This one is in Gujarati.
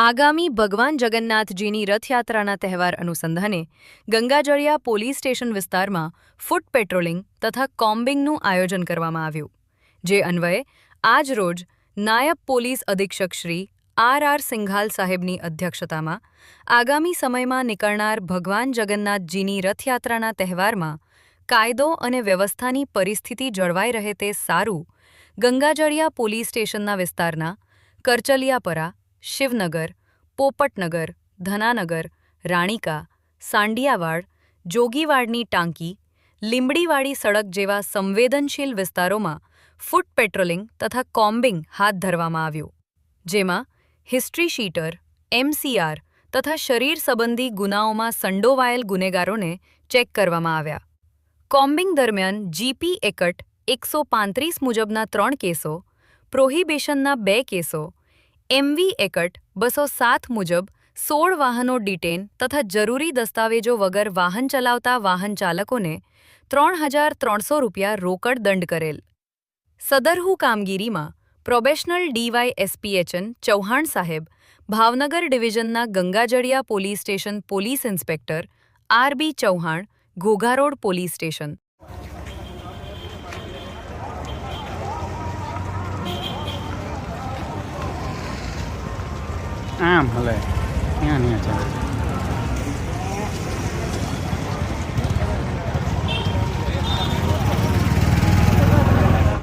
આગામી ભગવાન જગન્નાથજીની રથયાત્રાના તહેવાર અનુસંધાને ગંગાજળિયા પોલીસ સ્ટેશન વિસ્તારમાં ફૂટ પેટ્રોલિંગ તથા કોમ્બિંગનું આયોજન કરવામાં આવ્યું, જે અન્વયે આજ રોજ નાયબ પોલીસ અધિક્ષક શ્રી આર સિંઘાલ સાહેબની અધ્યક્ષતામાં આગામી સમયમાં નીકળનાર ભગવાન જગન્નાથજીની રથયાત્રાના તહેવારમાં કાયદો અને વ્યવસ્થાની પરિસ્થિતિ જળવાઈ રહે તે સારું ગંગાજળિયા પોલીસ સ્ટેશનના વિસ્તારના કરચલિયાપરા, શિવનગર, પોપટનગર, ધનાનગર, રાણીકા, સાંડિયાવાડ, જોગીવાડની ટાંકી, લીંબડીવાડી સડક જેવા સંવેદનશીલ વિસ્તારોમાં ફૂટ પેટ્રોલિંગ તથા કોમ્બિંગ હાથ ધરવામાં આવ્યું, જેમાં હિસ્ટ્રી શીટર, એમસીઆર તથા શરીર સંબંધી ગુનાઓમાં સંડોવાયેલ ગુનેગારોને ચેક કરવામાં આવ્યા. કોમ્બિંગ દરમિયાન જીપી એકટ 135 મુજબના 3 કેસો, પ્રોહિબિશનના 2 કેસો, એમવી એકટ 207 મુજબ 16 વાહનો ડિટેન તથા જરૂરી દસ્તાવેજો વગર વાહન ચલાવતા વાહન ચાલકોને ₹3,300 રોકડ દંડ કરેલ. સદરહુ કામગીરીમાં પ્રોબેશનલ ડીવાયએસપીએચએન ચૌહાણ સાહેબ, ભાવનગર ડિવિઝનના Gangajaliya police station police inspector R B. Chauhan, Ghogha road police station. આમ હલે ત્યાં ચાલે.